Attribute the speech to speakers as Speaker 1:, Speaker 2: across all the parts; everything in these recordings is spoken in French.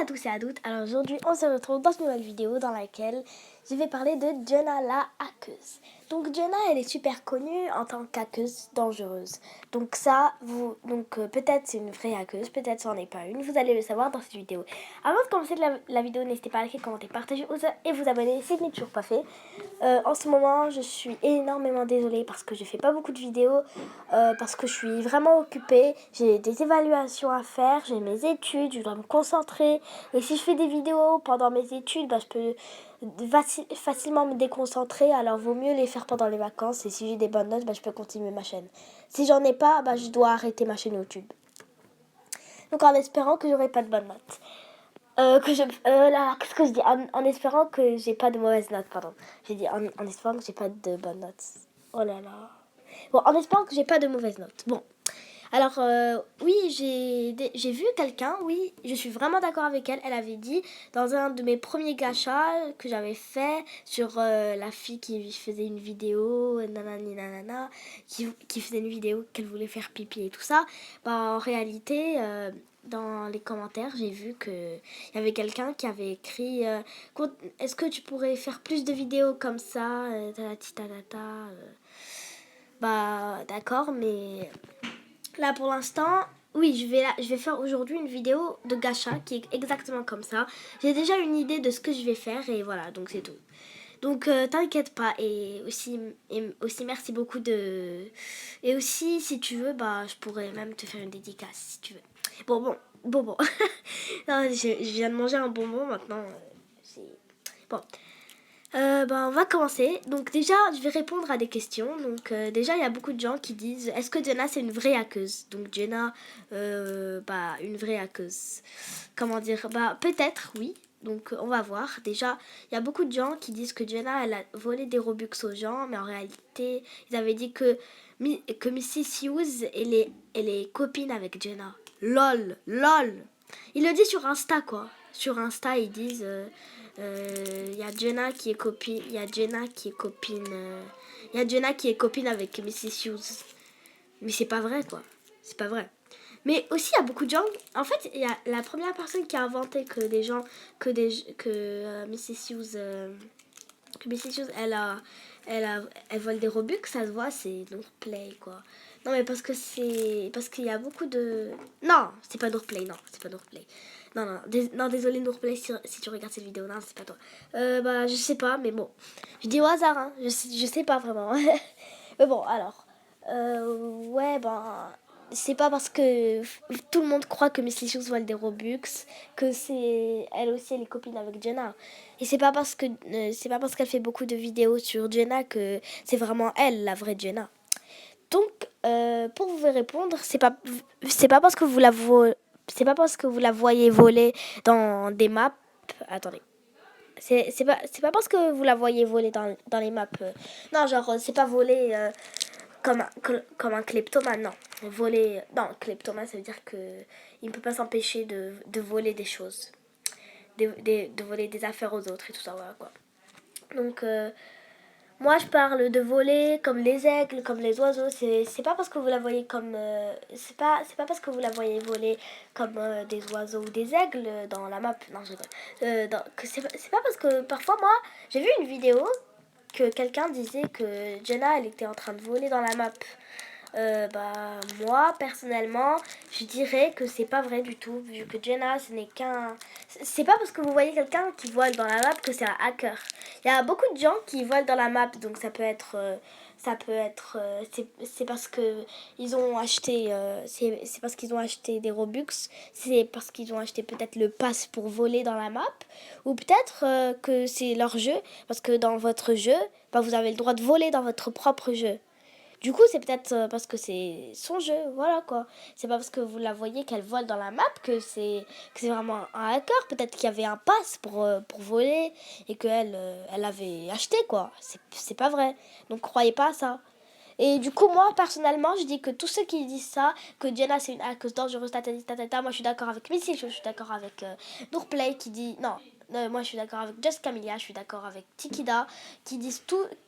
Speaker 1: à tous et à toutes, alors aujourd'hui on se retrouve dans une nouvelle vidéo dans laquelle je vais parler de Jenna la hackeuse. Donc Jenna elle est super connue en tant qu'hackeuse dangereuse. Donc ça, peut-être c'est une vraie hackeuse, peut-être c'en est pas une, vous allez le savoir dans cette vidéo. Avant de commencer la vidéo, n'hésitez pas à liker, commenter, partager et vous abonner si ce n'est toujours pas fait. En ce moment je suis énormément désolée parce que je fais pas beaucoup de vidéos, parce que je suis vraiment occupée, j'ai des évaluations à faire, j'ai mes études, je dois me concentrer et si je fais des vidéos pendant mes études, je peux facilement me déconcentrer, alors vaut mieux les faire pendant les vacances et si j'ai des bonnes notes, je peux continuer ma chaîne. Si j'en ai pas, je dois arrêter ma chaîne YouTube. Donc en espérant que j'aurai pas de bonnes notes. Qu'est-ce que je dis en espérant que j'ai pas de mauvaises notes, pardon. J'ai dit en espérant que j'ai pas de bonnes notes. Oh là là. Bon, en espérant que j'ai pas de mauvaises notes. Bon. Alors, oui, j'ai vu quelqu'un, oui, je suis vraiment d'accord avec elle. Elle avait dit dans un de mes premiers gachas que j'avais fait sur la fille qui faisait une vidéo, nanani nanana, qui faisait une vidéo qu'elle voulait faire pipi et tout ça. En réalité, dans les commentaires, j'ai vu qu'il y avait quelqu'un qui avait écrit est-ce que tu pourrais faire plus de vidéos comme ça d'accord, mais là pour l'instant, oui, je vais faire aujourd'hui une vidéo de gacha qui est exactement comme ça. J'ai déjà une idée de ce que je vais faire et voilà, donc c'est tout. Donc t'inquiète pas et aussi merci beaucoup de... Et aussi si tu veux, je pourrais même te faire une dédicace si tu veux. Bon. Non, je viens de manger un bonbon maintenant. Bon. On va commencer. Donc déjà, je vais répondre à des questions. Donc déjà, il y a beaucoup de gens qui disent est-ce que Jenna c'est une vraie hackeuse? Donc Jenna, une vraie hackeuse. Comment dire? Peut-être oui. Donc on va voir. Déjà, il y a beaucoup de gens qui disent que Jenna elle a volé des Robux aux gens, mais en réalité, ils avaient dit que Mrs. Hughes elle est copine avec Jenna. Lol. Ils le disent sur Insta quoi. Sur Insta, ils disent il y a Jenna qui est copine, il y a Jenna qui est copine avec Mrs. Hughes. Mais c'est pas vrai quoi. C'est pas vrai. Mais aussi il y a beaucoup de gens, en fait, il y a la première personne qui a inventé que Mrs. Hughes elle vole des Robux, ça se voit, c'est Nourplay quoi. Non mais parce qu'il y a beaucoup de... Non, c'est pas Nourplay. Non, désolé Nourplay si tu regardes cette vidéo, non, c'est pas toi. Je sais pas, mais bon. Je dis au hasard, hein, je sais pas vraiment. Mais bon, alors. C'est pas parce que tout le monde croit que Mrs. Hughes vole des Robux que elle aussi elle est copine avec Jenna. Et c'est pas parce qu'elle fait beaucoup de vidéos sur Jenna que c'est vraiment elle la vraie Jenna. Donc pour vous répondre, c'est pas parce que vous la voyez voler dans des maps. Attendez. C'est pas parce que vous la voyez voler dans les maps. Non, genre c'est pas voler comme un kleptomane, non. Voler, non, kleptomane, ça veut dire qu'il ne peut pas s'empêcher de voler des choses. De voler des affaires aux autres et tout ça, voilà quoi. Donc, moi je parle de voler comme les aigles, comme les oiseaux. C'est pas parce que vous la voyez comme. C'est pas parce que vous la voyez voler comme des oiseaux ou des aigles dans la map. Non, je rigole. C'est pas parce que parfois, moi, j'ai vu une vidéo que quelqu'un disait que Jenna elle était en train de voler dans la map. Moi personnellement je dirais que c'est pas vrai du tout, vu que Jenna ce n'est qu'un... C'est pas parce que vous voyez quelqu'un qui vole dans la map que c'est un hacker. Il y a beaucoup de gens qui volent dans la map, donc ça peut être c'est parce que ils ont acheté c'est parce qu'ils ont acheté des Robux, c'est parce qu'ils ont acheté peut-être le pass pour voler dans la map, ou peut-être que c'est leur jeu, parce que dans votre jeu vous avez le droit de voler dans votre propre jeu. Du coup, c'est peut-être parce que c'est son jeu, voilà quoi. C'est pas parce que vous la voyez qu'elle vole dans la map que c'est vraiment un hacker. Peut-être qu'il y avait un pass pour voler et qu'elle elle avait acheté quoi. C'est pas vrai. Donc croyez pas à ça. Et du coup, moi, personnellement, je dis que tous ceux qui disent ça, que Jenna c'est une hackeuse dangereuse, moi je suis d'accord avec Missy, je suis d'accord avec Nourplay qui dit... Non, moi je suis d'accord avec Just Camilla, je suis d'accord avec Tikida, qui disent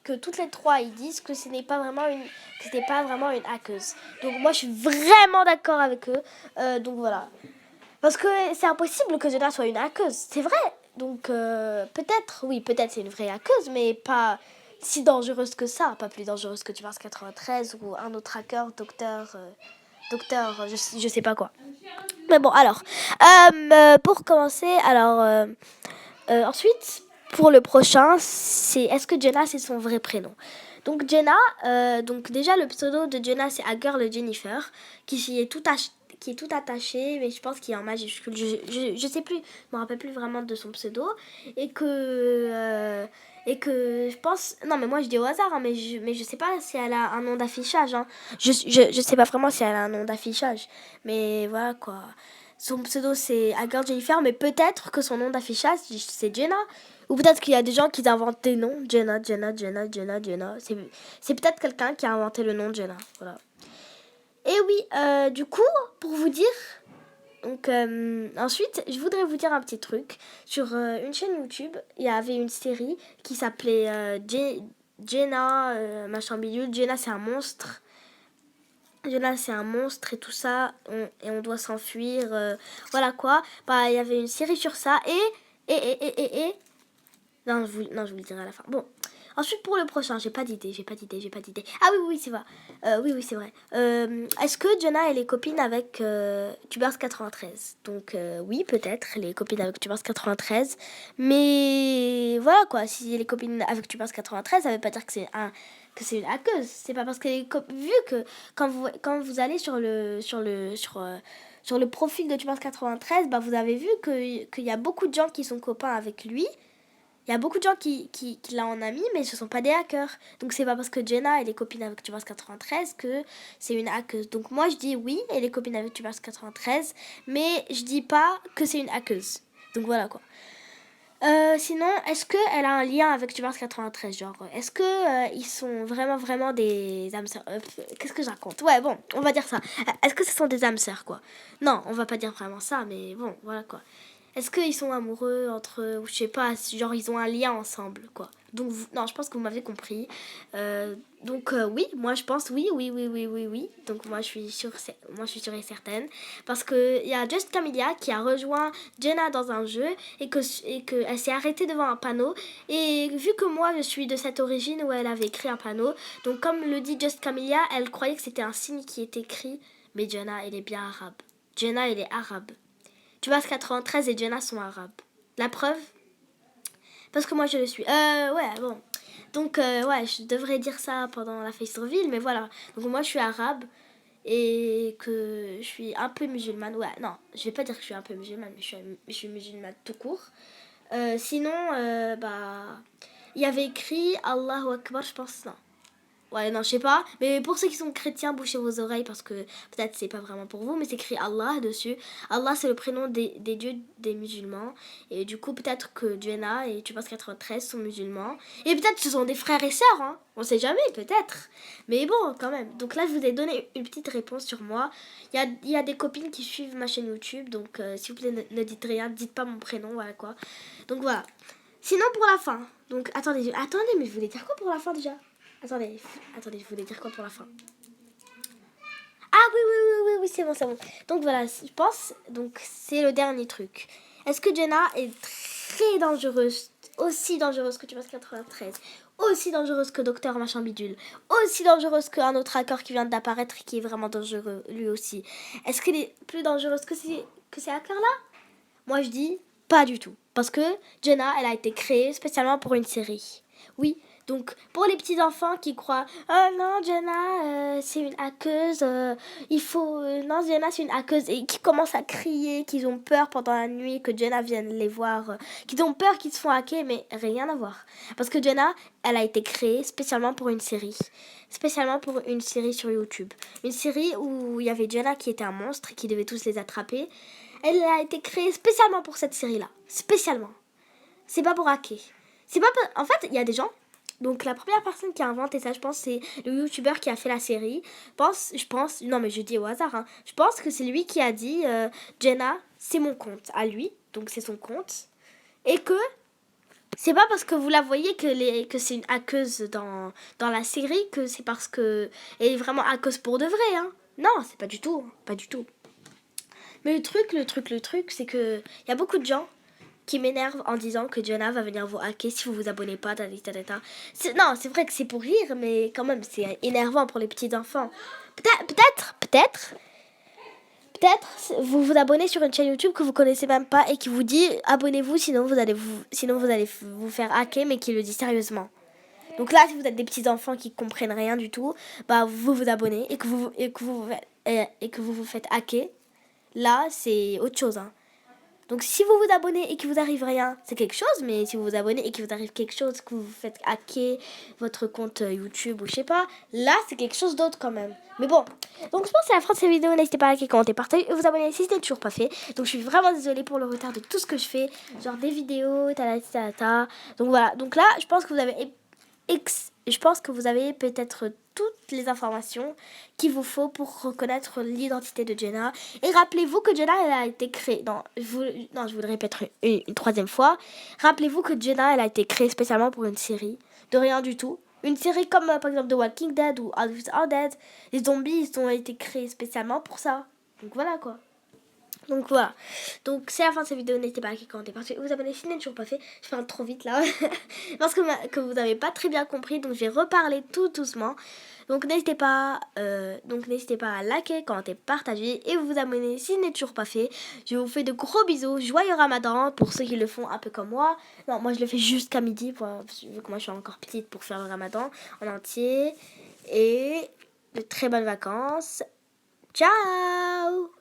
Speaker 1: que toutes les trois, ils disent que ce n'est pas vraiment une hackeuse. Donc moi je suis vraiment d'accord avec eux. Donc voilà. Parce que c'est impossible que Jenna soit une hackeuse, c'est vrai. Donc peut-être, oui, peut-être c'est une vraie hackeuse, mais pas si dangereuse que ça. Pas plus dangereuse que Tubers 93 ou un autre hacker, docteur, je sais pas quoi. Mais bon, alors, pour commencer, alors, ensuite, pour le prochain, c'est est-ce que Jenna, c'est son vrai prénom? Donc Jenna, donc déjà le pseudo de Jenna, c'est A Girl Jennifer, qui est qui est tout attaché, mais je pense qu'il est en majuscule. Je sais plus, je me rappelle plus vraiment de son pseudo. Et que je pense... Non, mais moi je dis au hasard, hein, mais je sais pas si elle a un nom d'affichage. Hein. Je sais pas vraiment si elle a un nom d'affichage. Mais voilà quoi. Son pseudo c'est A Girl Jennifer, mais peut-être que son nom d'affichage c'est Jenna. Ou peut-être qu'il y a des gens qui inventent des noms. Jenna. C'est peut-être quelqu'un qui a inventé le nom Jenna. Voilà. Et oui, du coup, pour vous dire, donc ensuite, je voudrais vous dire un petit truc. Sur une chaîne YouTube, il y avait une série qui s'appelait Jenna, machin bidule. Jenna, c'est un monstre. Jenna, c'est un monstre et tout ça. Et on doit s'enfuir. Voilà quoi. Bah, il y avait une série sur ça. Et. Non, non, je vous le dirai à la fin. Bon. Ensuite, pour le prochain, j'ai pas d'idée. Ah oui, c'est vrai. Oui, c'est vrai. Est-ce que Jenna, elle est copine avec Tubers 93? Donc, oui, peut-être, elle est copine avec Tubers 93. Mais voilà quoi, si elle est copine avec Tubers 93, ça veut pas dire que c'est une hackeuse. C'est pas parce qu'elle est vu que quand vous allez sur le profil de Tubers 93, bah vous avez vu qu'il y a beaucoup de gens qui sont copains avec lui. Il y a beaucoup de gens qui l'ont en ami, mais ce ne sont pas des hackers. Donc c'est pas parce que Jenna elle est copine avec Tubers 93 que c'est une hackeuse. Donc moi je dis oui, elle est copine avec Tubers 93, mais je dis pas que c'est une hackeuse. Donc voilà quoi. Sinon, est-ce qu'elle a un lien avec Tubers 93? Genre, est-ce que ils sont vraiment des âmes sœurs? Qu'est-ce que je raconte? Ouais, bon, on va dire ça. Est-ce que ce sont des âmes sœurs, quoi? Non, on va pas dire vraiment ça, mais bon, voilà quoi. Est-ce qu'ils sont amoureux entre eux, ou je sais pas, genre ils ont un lien ensemble, quoi. Donc, non, je pense que vous m'avez compris. Oui, moi je pense oui. Donc moi je suis sûre et certaine. Parce qu'il y a Just Camilla qui a rejoint Jenna dans un jeu et que elle s'est arrêtée devant un panneau. Et vu que moi je suis de cette origine où elle avait écrit un panneau, donc comme le dit Just Camilla, elle croyait que c'était un signe qui était écrit, mais Jenna elle est bien arabe. Jenna elle est arabe. Tu vois, 93 et Jenna sont arabes. La preuve? Parce que moi je le suis. Ouais, bon. Donc, ouais, je devrais dire ça pendant la face reveal, mais voilà. Donc, moi je suis arabe et que je suis un peu musulmane. Ouais, non, je vais pas dire que je suis un peu musulmane, mais je suis musulmane tout court. Sinon, il y avait écrit Allahu Akbar, je pense, non. Ouais, non, je sais pas. Mais pour ceux qui sont chrétiens, bouchez vos oreilles parce que peut-être c'est pas vraiment pour vous, mais c'est écrit Allah dessus. Allah, c'est le prénom des dieux des musulmans. Et du coup, peut-être que Jenna et tu penses 93 sont musulmans. Et peut-être ce sont des frères et sœurs, hein. On sait jamais, peut-être. Mais bon, quand même. Donc là, je vous ai donné une petite réponse sur moi. Il y a des copines qui suivent ma chaîne YouTube. Donc, s'il vous plaît, ne dites rien. Dites pas mon prénom, voilà quoi. Donc voilà. Sinon, pour la fin. Donc, attendez, mais je voulais dire quoi pour la fin déjà? Attendez, je voulais dire quoi pour la fin? Ah oui, c'est bon. Donc voilà, je pense, donc c'est le dernier truc. Est-ce que Jenna est très dangereuse, aussi dangereuse que Tubers 93, aussi dangereuse que Docteur Machin Bidule, aussi dangereuse qu'un autre hacker qui vient d'apparaître et qui est vraiment dangereux lui aussi? Est-ce qu'elle est plus dangereuse que ces hackers-là? Moi je dis pas du tout. Parce que Jenna, elle a été créée spécialement pour une série. Oui, donc pour les petits enfants qui croient oh non Jenna c'est une hackeuse, non Jenna c'est une hackeuse et qui commencent à crier, qu'ils ont peur pendant la nuit que Jenna vienne les voir, qu'ils ont peur qu'ils se font hacker, mais rien à voir. Parce que Jenna, elle a été créée spécialement pour une série. Spécialement pour une série sur YouTube. Une série où il y avait Jenna qui était un monstre et qui devait tous les attraper. Elle a été créée spécialement pour cette série-là. Spécialement. C'est pas pour hacker. En fait, il y a des gens. Donc la première personne qui a inventé ça, je pense, c'est le youtubeur qui a fait la série. Non mais je dis au hasard, hein. Je pense que c'est lui qui a dit Jenna, c'est mon compte à lui, donc c'est son compte. Et que c'est pas parce que vous la voyez que c'est une hackeuse dans la série que c'est parce que elle est vraiment hackeuse pour de vrai, hein. Non, c'est pas du tout, pas du tout. Mais le truc, c'est que il y a beaucoup de gens qui m'énervent en disant que Jenna va venir vous hacker si vous vous abonnez pas, Non, c'est vrai que c'est pour rire, mais quand même, c'est énervant pour les petits enfants. Peut-être, vous vous abonnez sur une chaîne YouTube que vous connaissez même pas et qui vous dit abonnez-vous, sinon vous allez vous faire hacker, mais qui le dit sérieusement. Donc là, si vous êtes des petits enfants qui comprennent rien du tout, bah vous vous abonnez et que vous vous faites hacker. Là, c'est autre chose. Hein. Donc si vous vous abonnez et qu'il vous arrive rien, c'est quelque chose. Mais si vous vous abonnez et qu'il vous arrive quelque chose, que vous vous faites hacker votre compte YouTube ou je sais pas, là, c'est quelque chose d'autre quand même. Mais bon, donc je pense que c'est la fin de cette vidéo. N'hésitez pas à liker, commenter, partager et vous abonner si ce n'est toujours pas fait. Donc je suis vraiment désolée pour le retard de tout ce que je fais. Genre des vidéos, ta. Donc voilà, donc là, je pense que vous avez peut-être toutes les informations qu'il vous faut pour reconnaître l'identité de Jenna. Et rappelez-vous que Jenna, elle a été créée... je vous le répète une troisième fois. Rappelez-vous que Jenna, elle a été créée spécialement pour une série. De rien du tout. Une série comme, par exemple, The Walking Dead ou All of Us Are Dead. Les zombies, ils ont été créés spécialement pour ça. Donc voilà, quoi. Donc voilà. Donc c'est la fin de cette vidéo. N'hésitez pas à liker, commenter, partager, vous abonner si ce n'est toujours pas fait. Je parle trop vite là. Parce que vous n'avez pas très bien compris. Donc je vais reparler tout doucement. Donc n'hésitez pas à liker, commenter, partager et vous abonner si ce n'est toujours pas fait. Je vous fais de gros bisous. Joyeux Ramadan pour ceux qui le font un peu comme moi. Non, moi je le fais jusqu'à midi. Vu que moi je suis encore petite pour faire le Ramadan en entier. Et de très bonnes vacances. Ciao!